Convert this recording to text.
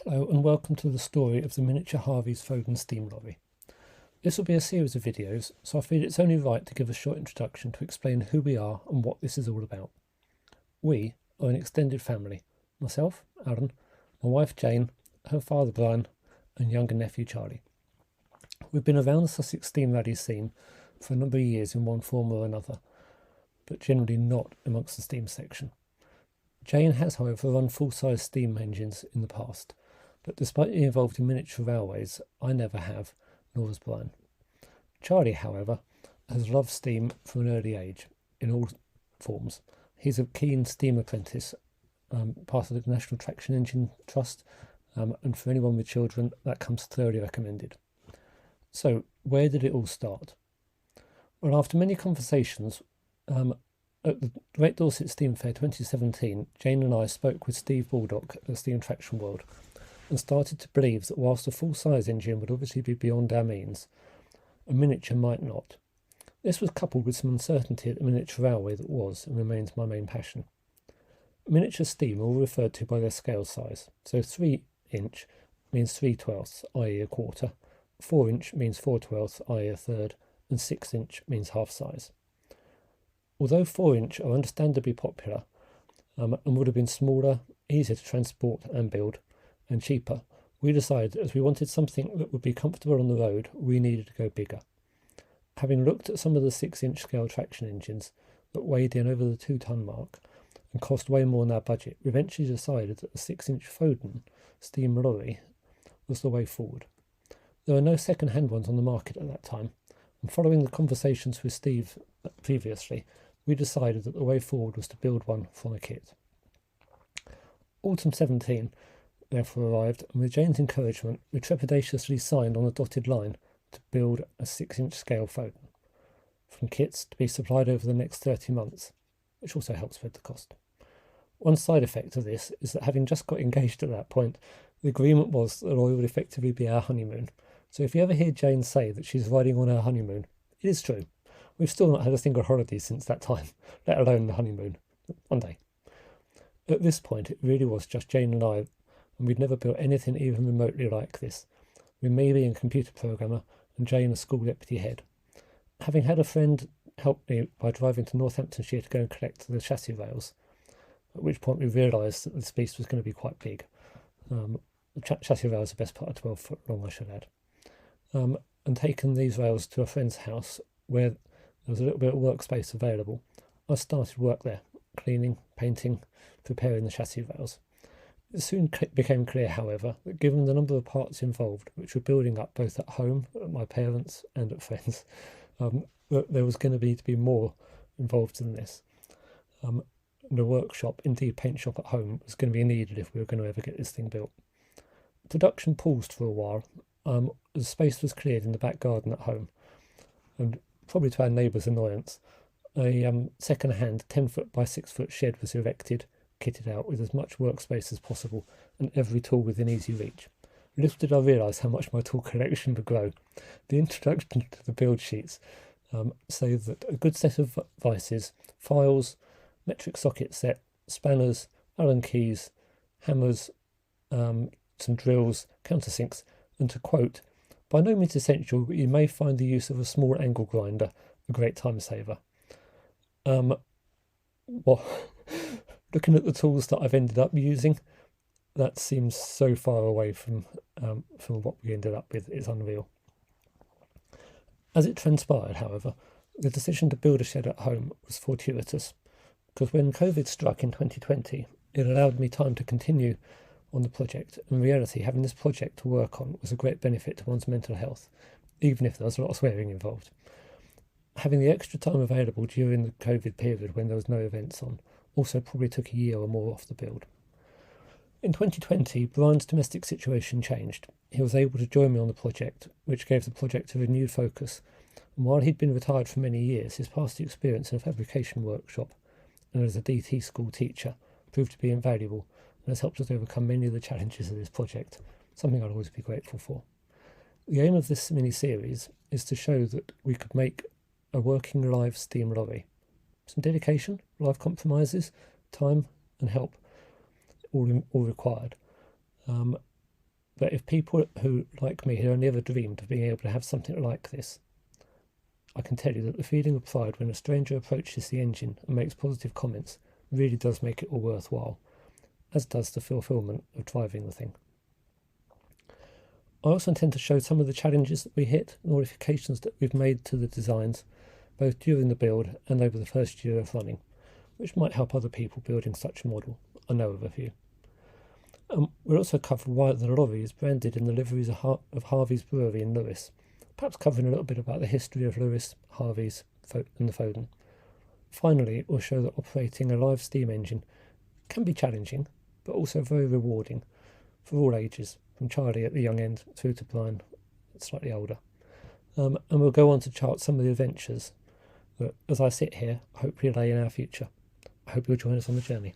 Hello and welcome to the story of the miniature Harvey's Foden steam lorry. This will be a series of videos, so I feel it's only right to give a short introduction to explain who we are and what this is all about. We are an extended family: myself, Aaron, my wife Jane, her father Brian, and younger nephew Charlie. We've been around the Sussex steam rally scene for a number of years in one form or another, but generally not amongst the steam section. Jane has, however, run full-size steam engines in the past, but despite being involved in miniature railways, I never have, nor has Brian. Charlie, however, has loved steam from an early age, in all forms. He's a keen steam apprentice, part of the National Traction Engine Trust, and for anyone with children, that comes thoroughly recommended. So, where did it all start? Well, after many conversations, at the Great Dorset Steam Fair 2017, Jane and I spoke with Steve Baldock at Steam Traction World and started to believe that whilst a full-size engine would obviously be beyond our means, a miniature might not. This was coupled with some uncertainty at the miniature railway that was and remains my main passion. Miniature steam are all referred to by their scale size, so 3-inch means 3/12, i.e. a quarter, 4-inch means 4/12, i.e. a third, and 6-inch means half size. Although 4-inch are understandably popular and would have been smaller, easier to transport and build, and cheaper, we decided that as we wanted something that would be comfortable on the road, we needed to go bigger. Having looked at some of the 6-inch scale traction engines that weighed in over the 2-ton mark and cost way more than our budget, we eventually decided that the 6-inch Foden steam lorry was the way forward. There were no second-hand ones on the market at that time, and following the conversations with Steve previously, we decided that the way forward was to build one from a kit. Autumn 17 therefore arrived, and with Jane's encouragement, we trepidatiously signed on a dotted line to build a 6-inch scale Foden, from kits to be supplied over the next 30 months, which also helps spread the cost. One side effect of this is that having just got engaged at that point, the agreement was that oil would effectively be our honeymoon. So if you ever hear Jane say that she's riding on her honeymoon, it is true. We've still not had a single holiday since that time, let alone the honeymoon. One day. At this point, it really was just Jane and I, and we'd never built anything even remotely like this, with me being a computer programmer and Jane a school deputy head. Having had a friend help me by driving to Northamptonshire to go and collect the chassis rails, at which point we realised that this beast was going to be quite big. The chassis rails are the best part of 12 foot long, I should add. And taken these rails to a friend's house where there was a little bit of workspace available. I started work there, cleaning, painting, preparing the chassis rails. It soon became clear, however, that given the number of parts involved, which were building up both at home, at my parents' and at friends', that there was going to be more involved than this. The workshop, indeed paint shop at home, was going to be needed if we were going to ever get this thing built. Production paused for a while. The space was cleared in the back garden at home, and probably to our neighbours' annoyance, a second-hand 10-foot by 6-foot shed was erected, kitted out with as much workspace as possible and every tool within easy reach. Little did I realise how much my tool collection would grow. The introduction to the build sheets say that a good set of vices, files, metric socket set, spanners, Allen keys, hammers, some drills, countersinks, and to quote, "By no means essential, but you may find the use of a small angle grinder a great time saver." Well, looking at the tools that I've ended up using, that seems so far away from what we ended up with. It's unreal. As it transpired, however, the decision to build a shed at home was fortuitous, because when COVID struck in 2020, it allowed me time to continue on the project. In reality, having this project to work on was a great benefit to one's mental health, even if there was a lot of swearing involved. Having the extra time available during the COVID period when there was no events on also probably took a year or more off the build. In 2020, Brian's domestic situation changed. He was able to join me on the project, which gave the project a renewed focus, and while he'd been retired for many years, his past experience in a fabrication workshop and as a DT school teacher proved to be invaluable and has helped us overcome many of the challenges of this project, something I'll always be grateful for. The aim of this mini-series is to show that we could make a working live steam lorry. Some dedication, life compromises, time and help, all required. But if people who, like me, had only ever dreamed of being able to have something like this, I can tell you that the feeling of pride when a stranger approaches the engine and makes positive comments really does make it all worthwhile, as does the fulfilment of driving the thing. I also intend to show some of the challenges that we hit and modifications that we've made to the designs, both during the build and over the first year of running, which might help other people building such a model. I know of a few. We'll also cover why the lorry is branded in the liveries of Harvey's brewery in Lewis, perhaps covering a little bit about the history of Lewis, Harvey's and the Foden. Finally, we'll show that operating a live steam engine can be challenging, but also very rewarding for all ages, from Charlie at the young end through to Brian, slightly older. And we'll go on to chart some of the adventures that, as I sit here, hopefully lay in our future. I hope you'll join us on the journey.